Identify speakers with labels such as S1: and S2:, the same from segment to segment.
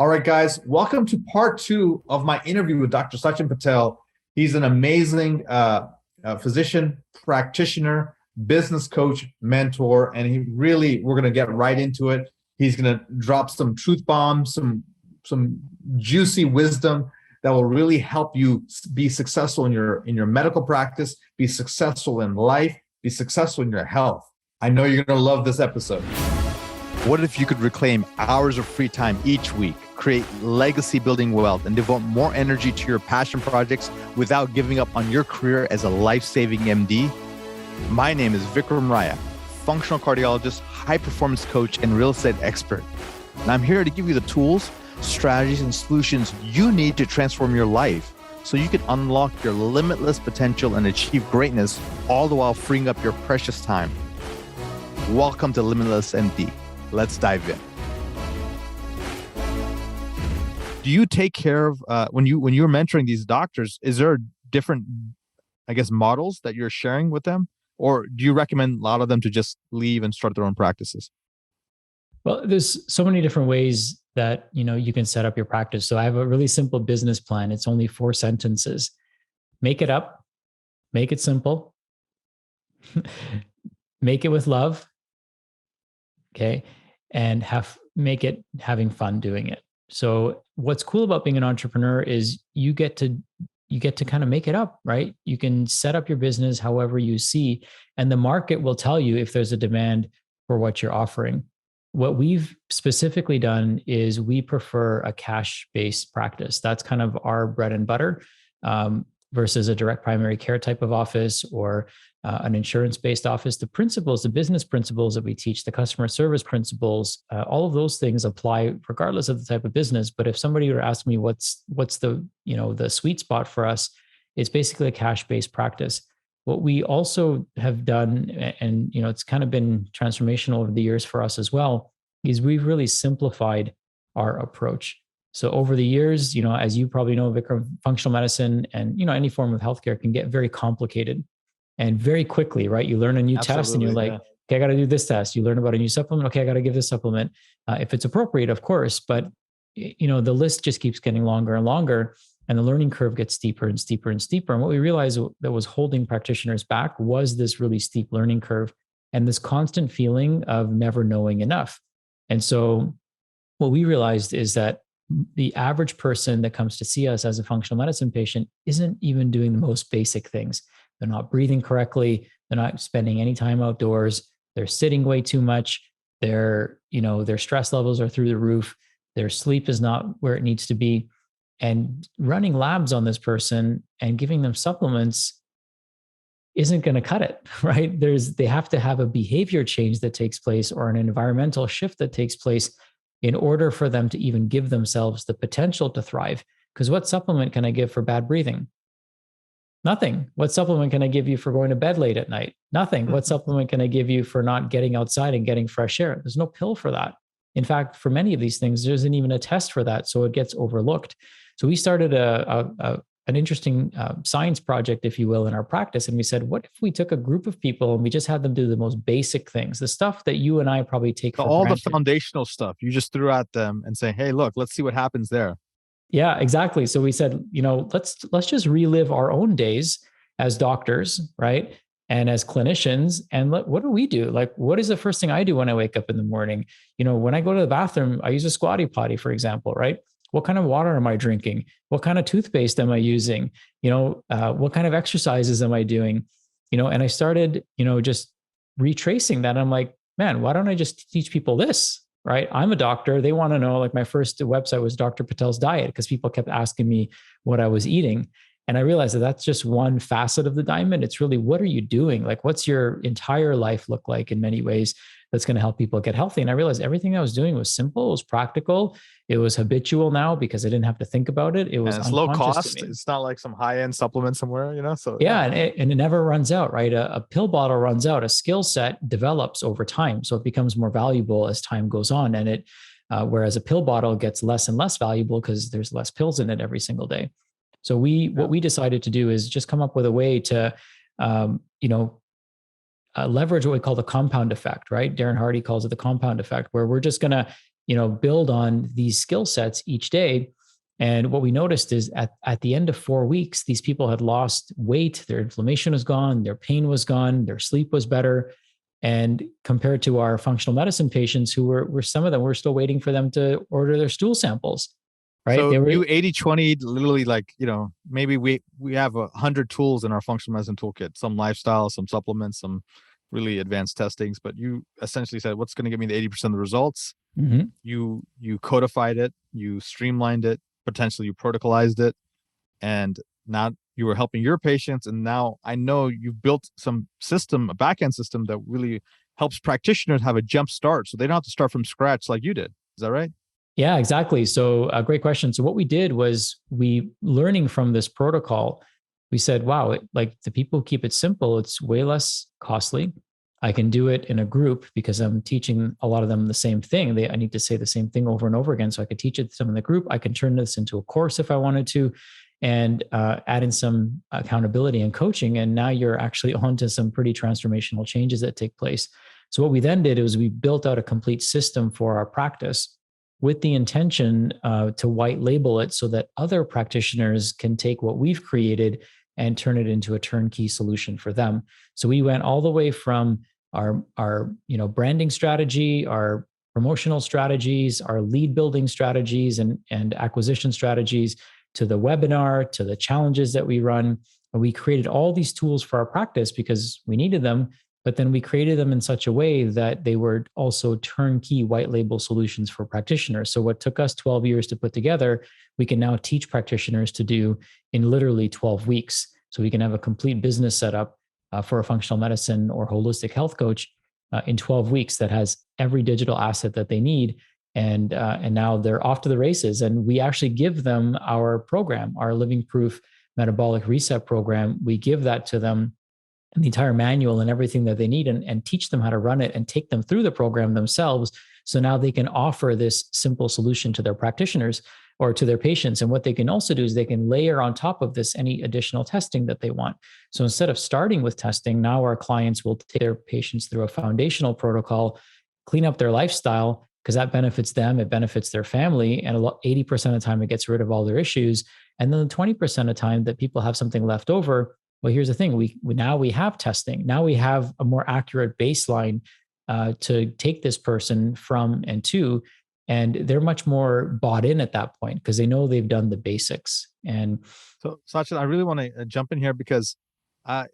S1: All right, guys, welcome to part two of my interview with Dr. Sachin Patel. He's an amazing physician, practitioner, business coach, mentor, and we're going to get right into it. He's going to drop some truth bombs, some juicy wisdom that will really help you be successful in your medical practice, be successful in life, be successful in your health. I know you're going to love this episode.
S2: What if you could reclaim hours of free time each week, create legacy building wealth, and devote more energy to your passion projects without giving up on your career as a life-saving MD? My name is Vikram Raya, functional cardiologist, high performance coach, and real estate expert. And I'm here to give you the tools, strategies, and solutions you need to transform your life so you can unlock your limitless potential and achieve greatness, all the while freeing up your precious time. Welcome to Limitless MD. Let's dive in. Do you take care of, when you're mentoring these doctors, is there different, models that you're sharing with them? Or do you recommend a lot of them to just leave and start their own practices?
S3: Well, there's so many different ways that, you can set up your practice. So I have a really simple business plan. It's only 4 sentences. Make it up, make it simple, make it with love. Okay. And make it having fun doing it. So what's cool about being an entrepreneur is you get to kind of make it up, right? You can set up your business however you see, and the market will tell you if there's a demand for what you're offering. What we've specifically done is we prefer a cash-based practice. That's kind of our bread and butter, versus a direct primary care type of office or an insurance-based office. The principles, the business principles that we teach, the customer service principles, all of those things apply regardless of the type of business. But if somebody were to ask me what's the the sweet spot for us, it's basically a cash-based practice. What we also have done, and it's kind of been transformational over the years for us as well, is we've really simplified our approach. So over the years, as you probably know, Vikram, functional medicine and any form of healthcare can get very complicated. And very quickly, right? You learn a new test and you're like, okay, I got to do this test. You learn about a new supplement. Okay, I got to give this supplement. If it's appropriate, of course, but the list just keeps getting longer and longer, and the learning curve gets steeper and steeper and steeper. And what we realized that was holding practitioners back was this really steep learning curve and this constant feeling of never knowing enough. And so what we realized is that the average person that comes to see us as a functional medicine patient isn't even doing the most basic things. They're not breathing correctly. They're not spending any time outdoors. They're sitting way too much. Their stress levels are through the roof. Their sleep is not where it needs to be. And running labs on this person and giving them supplements isn't going to cut it, right? They have to have a behavior change that takes place or an environmental shift that takes place in order for them to even give themselves the potential to thrive. Because what supplement can I give for bad breathing? Nothing. What supplement can I give you for going to bed late at night? Nothing. What supplement can I give you for not getting outside and getting fresh air? There's no pill for that. In fact, for many of these things, there isn't even a test for that. So it gets overlooked. So we started an interesting science project, if you will, in our practice. And we said, what if we took a group of people and we just had them do the most basic things, the stuff that you and I probably take for
S2: all
S3: granted.
S2: The foundational stuff you just threw at them and say, hey, look, let's see what happens there.
S3: Yeah, exactly. So we said, let's just relive our own days as doctors, right? And as clinicians. And what do we do? Like, what is the first thing I do when I wake up in the morning? When I go to the bathroom, I use a squatty potty, for example, right? What kind of water am I drinking? What kind of toothpaste am I using? What kind of exercises am I doing? And I started, just retracing that. I'm like, man, why don't I just teach people this? Right? I'm a doctor. They want to know, like my first website was Dr. Patel's Diet because people kept asking me what I was eating. And I realized that that's just one facet of the diamond. It's really, what are you doing? Like, what's your entire life look like in many ways that's going to help people get healthy? And I realized everything I was doing was simple. It was practical. It was habitual now because I didn't have to think about it. It was
S2: it's low cost. It's not like some high-end supplement somewhere, So
S3: yeah. And it never runs out, right? A pill bottle runs out. A skill set develops over time. So it becomes more valuable as time goes on. And whereas a pill bottle gets less and less valuable because there's less pills in it every single day. So what we decided to do is just come up with a way to, leverage what we call the compound effect, right? Darren Hardy calls it the compound effect, where we're just going to build on these skill sets each day. And what we noticed is at the end of 4 weeks, these people had lost weight, their inflammation was gone, their pain was gone, their sleep was better. And compared to our functional medicine patients who were some of them, we're still waiting for them to order their stool samples, right?
S2: So
S3: They were,
S2: you 80/20, literally, like, maybe we have 100 tools in our functional medicine toolkit, some lifestyle, some supplements, some really advanced testings, but you essentially said, what's going to give me the 80% of the results?
S3: Mhm.
S2: You codified it, you streamlined it, potentially you protocolized it, and now you were helping your patients. And now I know you've built some system, a back-end system that really helps practitioners have a jump start, so they don't have to start from scratch like you did. Is that right?
S3: Yeah, exactly. So a great question. So what we did was learning from this protocol, we said, wow, like the people who keep it simple, it's way less costly. I can do it in a group because I'm teaching a lot of them the same thing. I need to say the same thing over and over again. So I could teach it to them in the group. I can turn this into a course if I wanted to, and add in some accountability and coaching. And now you're actually onto some pretty transformational changes that take place. So what we then did was we built out a complete system for our practice with the intention to white label it so that other practitioners can take what we've created and turn it into a turnkey solution for them. So we went all the way from our branding strategy, our promotional strategies, our lead building strategies and acquisition strategies, to the webinar, to the challenges that we run. And we created all these tools for our practice because we needed them, but then we created them in such a way that they were also turnkey white label solutions for practitioners. So what took us 12 years to put together, we can now teach practitioners to do in literally 12 weeks. So we can have a complete business setup for a functional medicine or holistic health coach in 12 weeks that has every digital asset that they need. And now they're off to the races. And we actually give them our program, our Living Proof Metabolic Reset program. We give that to them, and the entire manual and everything that they need, and teach them how to run it and take them through the program themselves. So now they can offer this simple solution to their practitioners or to their patients. And what they can also do is they can layer on top of this any additional testing that they want. So instead of starting with testing, now our clients will take their patients through a foundational protocol, clean up their lifestyle, because that benefits them, it benefits their family. And 80% of the time, it gets rid of all their issues. And then the 20% of the time that people have something left over, well, here's the thing. We now have testing. Now we have a more accurate baseline to take this person from and to, and they're much more bought in at that point because they know they've done the basics. And
S2: So, Sachin, I really want to jump in here because a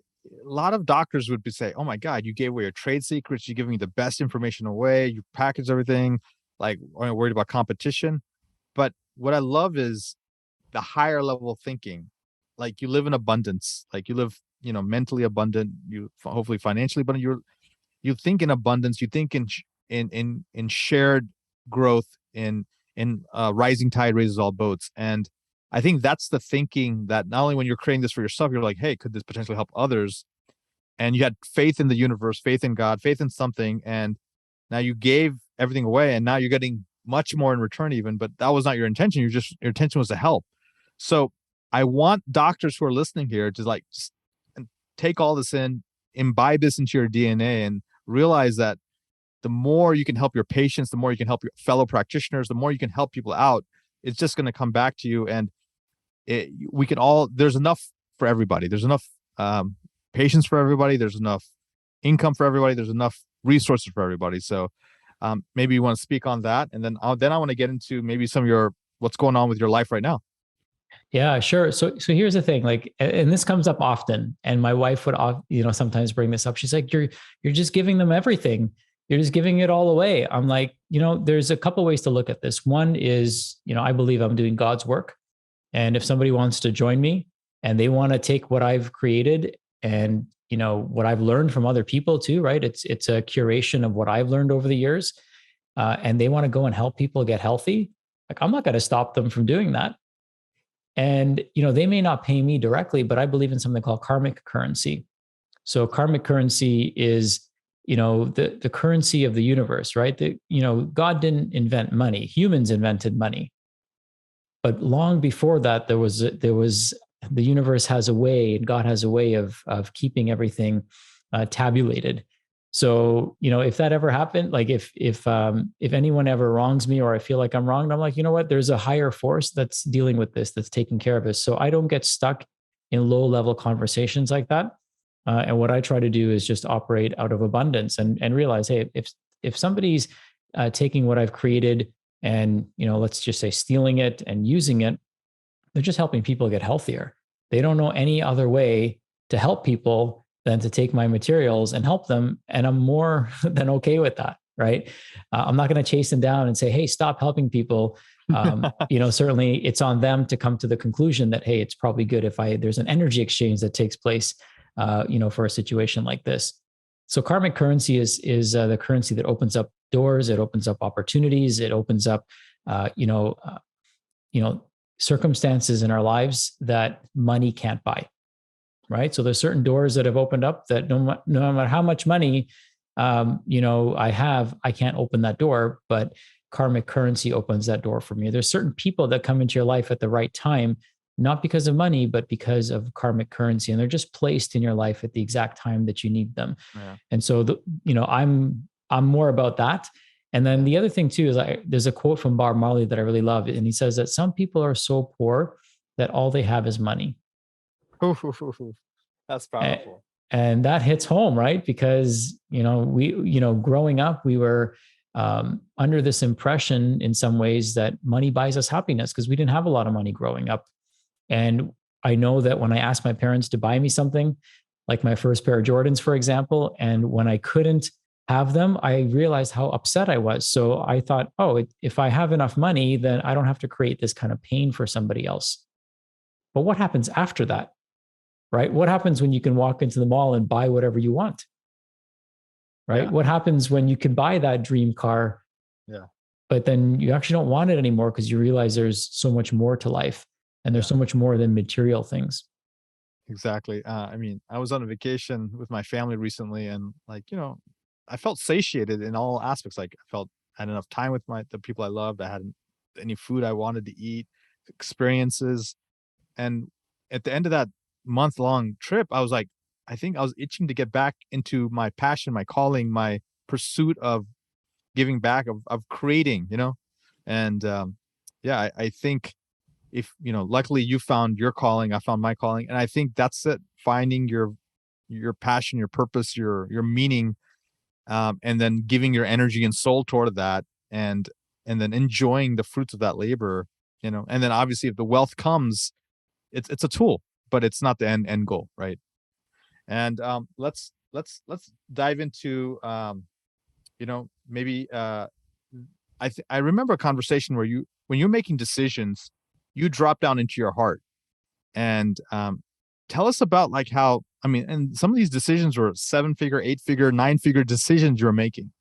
S2: lot of doctors would be say, "Oh my God, you gave away your trade secrets. You're giving me the best information away. You package everything. Like, I'm worried about competition." But what I love is the higher level of thinking. Like, you live in abundance. Like, you live, mentally abundant. You hopefully financially abundant. You think in abundance. You think in shared growth. In rising tide raises all boats. And I think that's the thinking that not only when you're creating this for yourself, you're like, hey, could this potentially help others? And you had faith in the universe, faith in God, faith in something. And now you gave everything away, and now you're getting much more in return even, but that was not your intention. Your intention was to help. So I want doctors who are listening here to just take all this in, imbibe this into your DNA, and realize that the more you can help your patients, the more you can help your fellow practitioners, the more you can help people out, it's just going to come back to you. And there's enough for everybody. There's enough patients for everybody. There's enough income for everybody. There's enough resources for everybody. So maybe you want to speak on that. And then I want to get into maybe some of what's going on with your life right now.
S3: yeah, sure. So here's the thing, and this comes up often, and my wife would, sometimes bring this up. She's like, you're just giving them everything. You're just giving it all away. I'm like, there's a couple ways to look at this. One is, I believe I'm doing God's work. And if somebody wants to join me and they want to take what I've created and, what I've learned from other people too, right? It's a curation of what I've learned over the years. And they want to go and help people get healthy. Like, I'm not going to stop them from doing that. And, they may not pay me directly, but I believe in something called karmic currency. So karmic currency is, the currency of the universe, right? God didn't invent money. Humans invented money. But long before that, there was the universe has a way, and God has a way of keeping everything tabulated. So, if that ever happened, like if anyone ever wrongs me or I feel like I'm wronged, I'm like, you know what? There's a higher force that's dealing with this, that's taking care of this. So I don't get stuck in low level conversations like that. And what I try to do is just operate out of abundance and realize, hey, if somebody's taking what I've created and let's just say stealing it and using it, they're just helping people get healthier. They don't know any other way to help people than to take my materials and help them. And I'm more than okay with that, right? I'm not going to chase them down and say, hey, stop helping people. Certainly it's on them to come to the conclusion that, hey, it's probably good if there's an energy exchange that takes place, for a situation like this. So karmic currency is the currency that opens up doors. It opens up opportunities. It opens up, circumstances in our lives that money can't buy. Right. So there's certain doors that have opened up that no matter how much money, I have, I can't open that door, but karmic currency opens that door for me. There's certain people that come into your life at the right time, not because of money, but because of karmic currency. And they're just placed in your life at the exact time that you need them. Yeah. And so, I'm more about that. And then the other thing too, is there's a quote from Bob Marley that I really love. And he says that some people are so poor that all they have is money.
S2: That's powerful.
S3: And that hits home, right? Because, growing up, we were under this impression in some ways that money buys us happiness because we didn't have a lot of money growing up. And I know that when I asked my parents to buy me something, like my first pair of Jordans, for example, and when I couldn't have them, I realized how upset I was. So I thought, if I have enough money, then I don't have to create this kind of pain for somebody else. But what happens after that? Right? What happens when you can walk into the mall and buy whatever you want? Right? Yeah. What happens when you can buy that dream car?
S2: Yeah.
S3: But then you actually don't want it anymore because you realize there's so much more to life and there's so much more than material things.
S2: Exactly. I was on a vacation with my family recently and I felt satiated in all aspects. Like I had enough time with the people I loved. I had any food I wanted to eat, experiences. And at the end of that month-long trip, I think I was itching to get back into my passion, my calling, my pursuit of giving back, of creating, and I think if, luckily you found your calling, I found my calling. And I think that's it, finding your passion, your purpose, your meaning, and then giving your energy and soul toward that, and then enjoying the fruits of that labor, and then obviously if the wealth comes, it's a tool, but it's not the end goal, right? And let's dive into maybe I remember a conversation where when you're making decisions, you drop down into your heart, and tell us about how, and some of these decisions were 7-figure, 8-figure, 9-figure decisions you're making,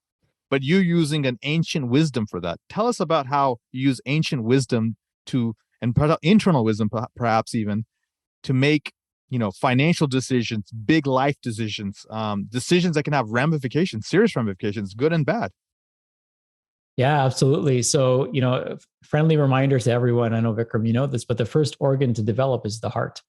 S2: but you're using an ancient wisdom for that. Tell us about how you use ancient wisdom and internal wisdom, perhaps even, to make, financial decisions, big life decisions, decisions that can have ramifications, serious ramifications, good and bad.
S3: Yeah, absolutely. So, friendly reminder to everyone. I know, Vikram, you know this, but the first organ to develop is the heart.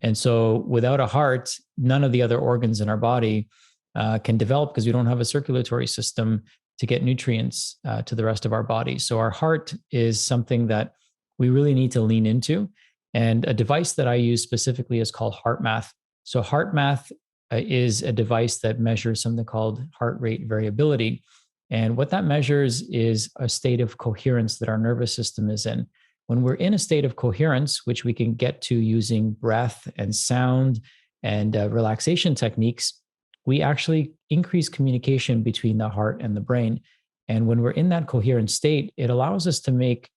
S3: And so without a heart, none of the other organs in our body can develop because we don't have a circulatory system to get nutrients to the rest of our body. So our heart is something that we really need to lean into. And a device that I use specifically is called Heart Math. So Heart Math is a device that measures something called heart rate variability. And what that measures is a state of coherence that our nervous system is in. When we're in a state of coherence, which we can get to using breath and sound and relaxation techniques, we actually increase communication between the heart and the brain. And when we're in that coherent state, it allows us to make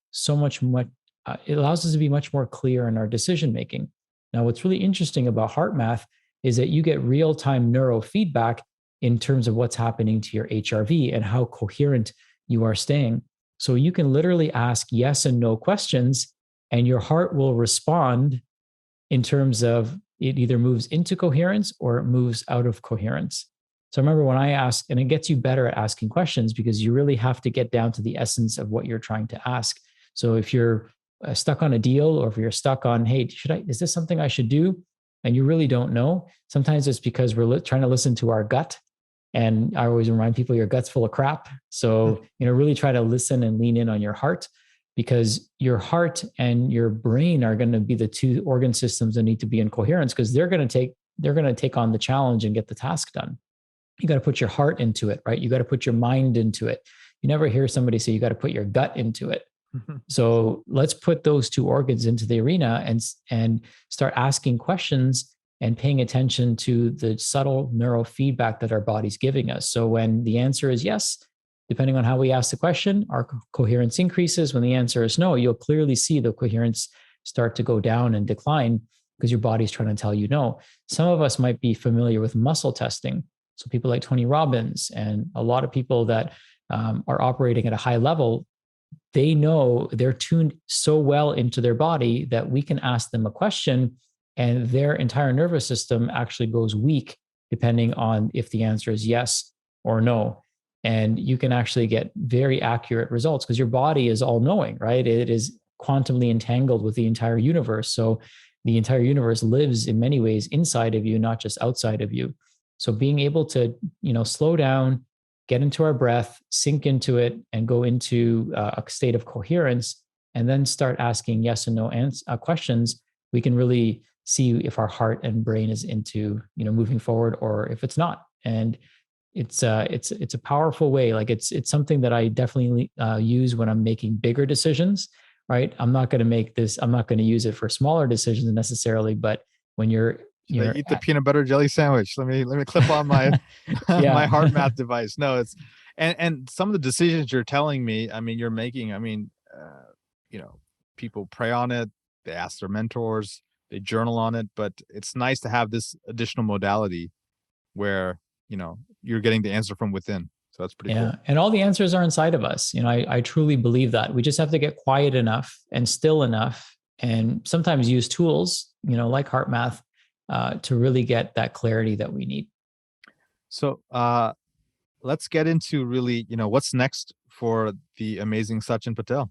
S3: it allows us to be much more clear in our decision making. Now, what's really interesting about Heart Math is that you get real-time neurofeedback in terms of what's happening to your HRV and how coherent you are staying. So you can literally ask yes and no questions, and your heart will respond in terms of it either moves into coherence or it moves out of coherence. So I remember when I asked, and it gets you better at asking questions because you really have to get down to the essence of what you're trying to ask. So if you're stuck on a deal, or if you're stuck on, hey, is this something I should do? And you really don't know. Sometimes it's because we're trying to listen to our gut And I always remind people your gut's full of crap. So, really try to listen and lean in on your heart, because your heart and your brain are going to be the two organ systems that need to be in coherence, because they're going to take on the challenge and get the task done. You got to put your heart into it, right? You got to put your mind into it. You never hear somebody say you got to put your gut into it. So let's put those two organs into the arena and start asking questions and paying attention to the subtle neurofeedback that our body's giving us. So when the answer is yes, depending on how we ask the question, our coherence increases. When the answer is no, you'll clearly see the coherence start to go down and decline, because your body's trying to tell you no. Some of us might be familiar with muscle testing. So people like Tony Robbins and a lot of people that are operating at a high level, they know they're tuned so well into their body that we can ask them a question and their entire nervous system actually goes weak depending on if the answer is yes or no. And you can actually get very accurate results because your body is all knowing, right? It is quantumly entangled with the entire universe. So the entire universe lives in many ways inside of you, not just outside of you. So being able to, slow down, get into our breath, sink into it, and go into a state of coherence, and then start asking yes and no questions, we can really see if our heart and brain is into, moving forward, or if it's not. And it's a powerful way. Like it's something that I definitely use when I'm making bigger decisions. Right? I'm not going to use it for smaller decisions necessarily, but when you're
S2: eat the peanut butter jelly sandwich. Let me clip on my my heart math device. No, it's and some of the decisions you're telling me, you're making. People pray on it. They ask their mentors. They journal on it. But it's nice to have this additional modality where you're getting the answer from within. So that's pretty cool.
S3: And all the answers are inside of us. I truly believe that. We just have to get quiet enough and still enough, and sometimes use tools, like heart math, to really get that clarity that we need.
S2: So let's get into really, what's next for the amazing Sachin Patel.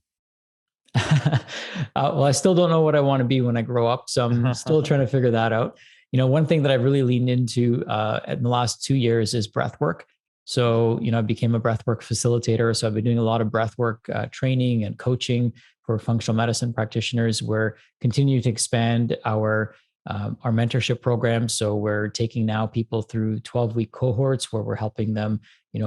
S3: Well, I still don't know what I want to be when I grow up. So I'm still trying to figure that out. One thing that I've really leaned into in the last 2 years is breath work. So, I became a breathwork facilitator. So I've been doing a lot of breathwork training and coaching for functional medicine practitioners. We're continuing to expand our mentorship program. So we're taking now people through 12-week cohorts where we're helping them,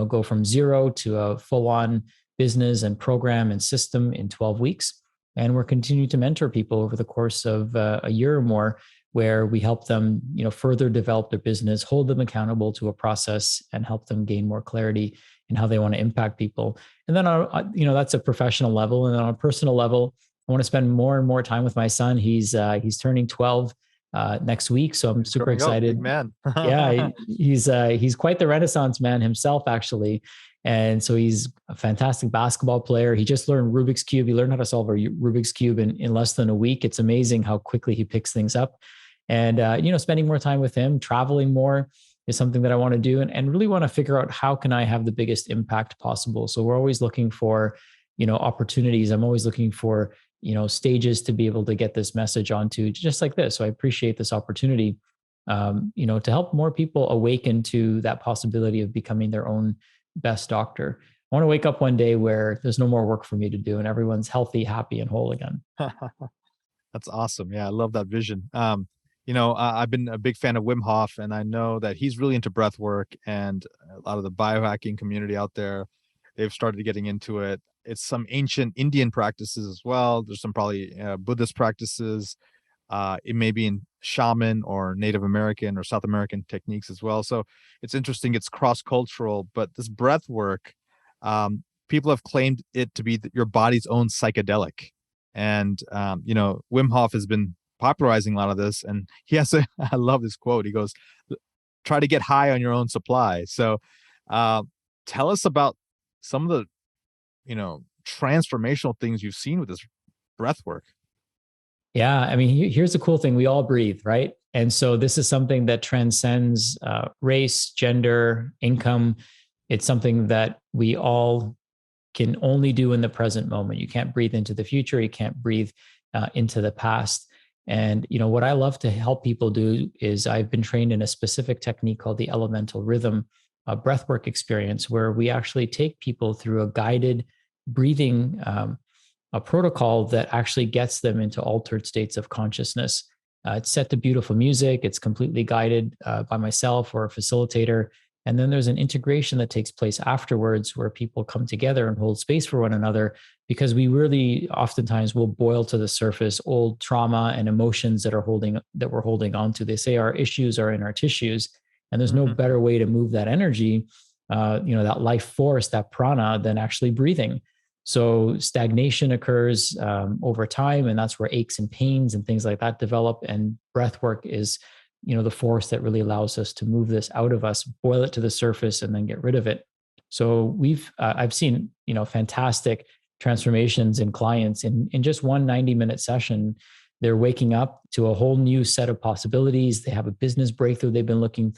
S3: go from zero to a full-on business and program and system in 12 weeks. And we're continuing to mentor people over the course of a year or more, where we help them, further develop their business, hold them accountable to a process, and help them gain more clarity in how they want to impact people. And then, that's a professional level. And then on a personal level, I want to spend more and more time with my son. He's turning 12 next week, so I'm super excited.
S2: Big man.
S3: Yeah, he's quite the Renaissance man himself, actually. And so he's a fantastic basketball player. He just learned Rubik's Cube. He learned how to solve a Rubik's Cube in less than a week. It's amazing how quickly he picks things up. And, spending more time with him, traveling more is something that I want to do, and really want to figure out how can I have the biggest impact possible. So we're always looking for, opportunities. I'm always looking for, stages to be able to get this message onto, just like this. So I appreciate this opportunity, to help more people awaken to that possibility of becoming their own best doctor. I want to wake up one day where there's no more work for me to do and everyone's healthy, happy, and whole again.
S2: That's awesome. Yeah, I love that vision. I've been a big fan of Wim Hof, and I know that he's really into breath work, and a lot of the biohacking community out there, they've started getting into it. It's some ancient Indian practices as well. There's some probably Buddhist practices. It may be in shaman or Native American or South American techniques as well. So it's interesting. It's cross-cultural, but this breath work, people have claimed it to be your body's own psychedelic. And, Wim Hof has been popularizing a lot of this, and he has I love this quote. He goes, try to get high on your own supply. So tell us about some of the, transformational things you've seen with this breath work.
S3: Yeah. Here's the cool thing. We all breathe, right? And so this is something that transcends race, gender, income. It's something that we all can only do in the present moment. You can't breathe into the future. You can't breathe into the past. And, what I love to help people do is I've been trained in a specific technique called the elemental rhythm, a breathwork experience where we actually take people through a guided breathing a protocol that actually gets them into altered states of consciousness. It's set to beautiful music. It's completely guided by myself or a facilitator. And then there's an integration that takes place afterwards where people come together and hold space for one another, because we really oftentimes will boil to the surface old trauma and emotions that we're holding on to. They say our issues are in our tissues, and there's no better way to move that energy, that life force, that prana, than actually breathing. So stagnation occurs over time, and that's where aches and pains and things like that develop. And breath work is, the force that really allows us to move this out of us, boil it to the surface, and then get rid of it. So I've seen, fantastic transformations in clients in just one 90-minute session. They're waking up to a whole new set of possibilities. They have a business breakthrough they've been looking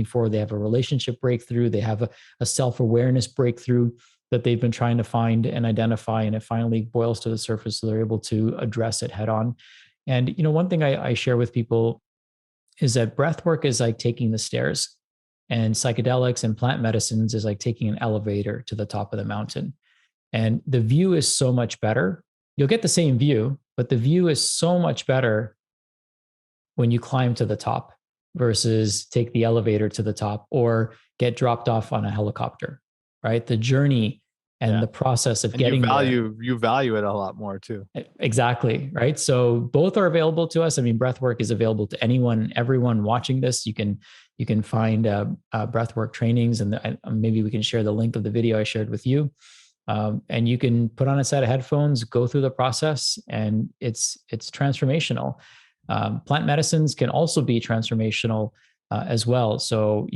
S3: for. They have a relationship breakthrough. They have a self-awareness breakthrough that they've been trying to find and identify, and it finally boils to the surface, so they're able to address it head on. And one thing I share with people is that breath work is like taking the stairs, and psychedelics and plant medicines is like taking an elevator to the top of the mountain. And the view is so much better. You'll get the same view, but the view is so much better when you climb to the top versus take the elevator to the top or get dropped off on a helicopter, right? The journey and the process of getting
S2: you value it a lot more too.
S3: Exactly. Right. So both are available to us. I mean, breathwork is available to everyone watching this. You can find breathwork trainings, and maybe we can share the link of the video I shared with you. And you can put on a set of headphones, go through the process, and it's transformational. Plant medicines can also be transformational as well. So,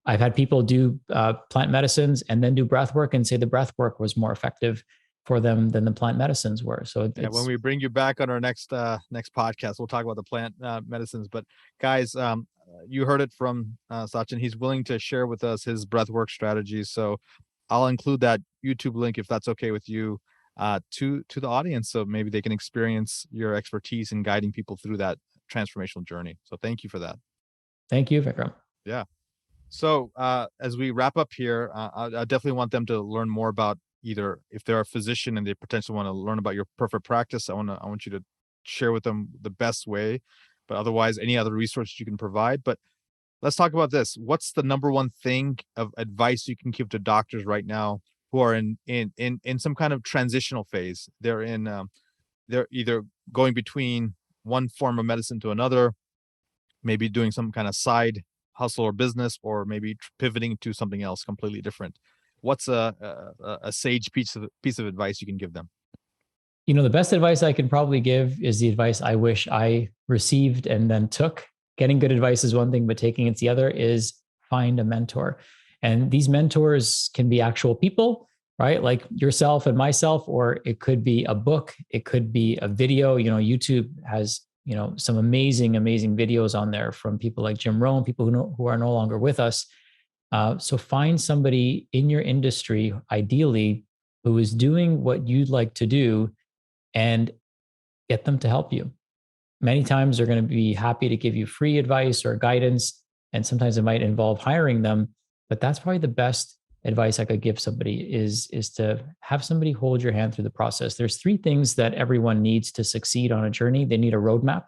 S3: I've had people do plant medicines and then do breath work and say the breath work was more effective for them than the plant medicines were. So
S2: when we bring you back on our next podcast, we'll talk about the plant medicines. But guys, you heard it from Sachin. He's willing to share with us his breath work strategies. So I'll include that YouTube link, if that's okay with you, to the audience, so maybe they can experience your expertise in guiding people through that transformational journey. So thank you for that.
S3: Thank you, Vikram.
S2: Yeah. So as we wrap up here, I definitely want them to learn more about, either if they're a physician and they potentially want to learn about your perfect practice, I want you to share with them the best way, but otherwise any other resources you can provide. But let's talk about this. What's the number one thing of advice you can give to doctors right now who are in some kind of transitional phase? They're either going between one form of medicine to another, maybe doing some kind of side hustle or business, or maybe pivoting to something else completely different. What's a sage piece of advice you can give them?
S3: The best advice I can probably give is the advice I wish I received and then took. Getting good advice is one thing, but taking it's the other. Is find a mentor. And these mentors can be actual people, right? Like yourself and myself, or it could be a book. It could be a video. YouTube has some amazing videos on there from people like Jim Rohn, people who are no longer with us. So find somebody in your industry, ideally, who is doing what you'd like to do, and get them to help you. Many times they're going to be happy to give you free advice or guidance, and sometimes it might involve hiring them. But that's probably the best advice I could give somebody is to have somebody hold your hand through the process. There's 3 things that everyone needs to succeed on a journey. They need a roadmap.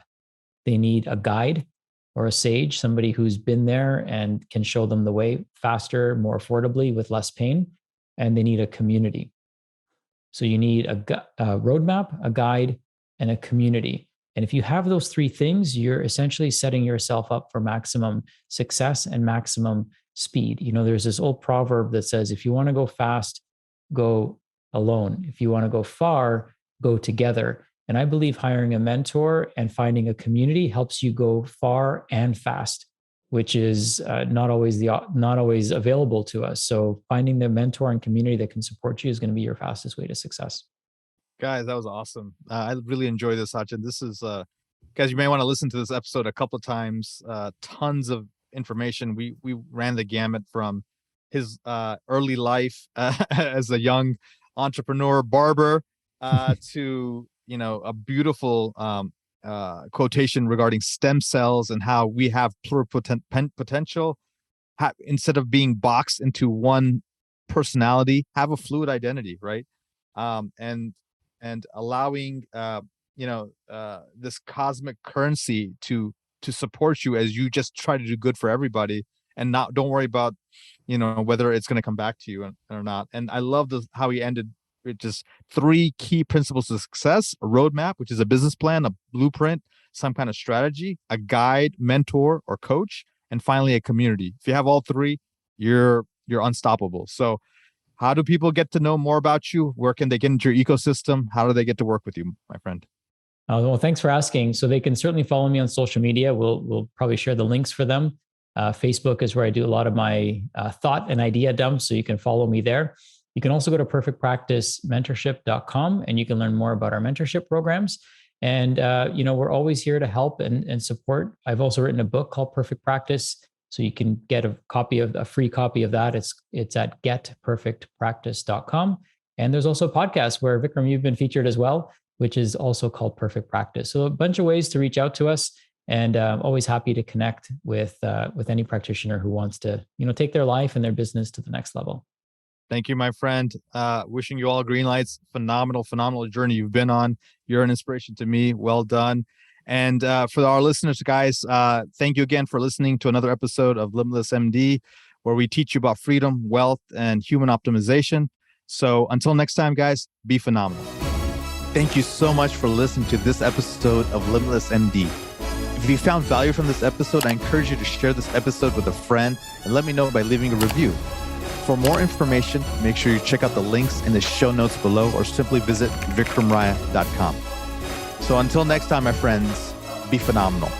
S3: They need a guide or a sage, somebody who's been there and can show them the way faster, more affordably, with less pain. And they need a community. So you need a roadmap, a guide, and a community. And if you have those 3 things, you're essentially setting yourself up for maximum success and maximum speed. There's this old proverb that says, if you want to go fast, go alone. If you want to go far, go together. And I believe hiring a mentor and finding a community helps you go far and fast, which is not always available to us. So finding the mentor and community that can support you is going to be your fastest way to success.
S2: Guys, that was awesome. I really enjoyed this, Sachin. This is, guys, you may want to listen to this episode a couple of times. Tons of information. We ran the gamut from his early life as a young entrepreneur barber to a beautiful quotation regarding stem cells and how we have pluripotent potential. instead of being boxed into one personality, have a fluid identity, right? And allowing this cosmic currency to support you as you just try to do good for everybody, and don't worry about whether it's going to come back to you or not. And I love how he ended with just 3 key principles of success: a roadmap, which is a business plan, a blueprint, some kind of strategy, a guide, mentor, or coach, and finally a community. If you have all 3, you're unstoppable. So how do people get to know more about you? Where can they get into your ecosystem? How do they get to work with you, my friend?
S3: Well, thanks for asking. So they can certainly follow me on social media. We'll probably share the links for them. Facebook is where I do a lot of my thought and idea dumps, so you can follow me there. You can also go to perfectpracticementorship.com, and you can learn more about our mentorship programs. And we're always here to help and support. I've also written a book called Perfect Practice, so you can get a free copy of that. It's at getperfectpractice.com. And there's also a podcast where, Vikram, you've been featured as well, which is also called Perfect Practice. So a bunch of ways to reach out to us, and always happy to connect with any practitioner who wants to take their life and their business to the next level.
S2: Thank you, my friend. Wishing you all green lights. Phenomenal journey you've been on. You're an inspiration to me. Well done. And for our listeners, guys, thank you again for listening to another episode of Limitless MD, where we teach you about freedom, wealth, and human optimization. So until next time, guys, be phenomenal. Thank you so much for listening to this episode of Limitless MD. If you found value from this episode, I encourage you to share this episode with a friend and let me know by leaving a review. For more information, make sure you check out the links in the show notes below, or simply visit vikramraya.com. So until next time, my friends, be phenomenal.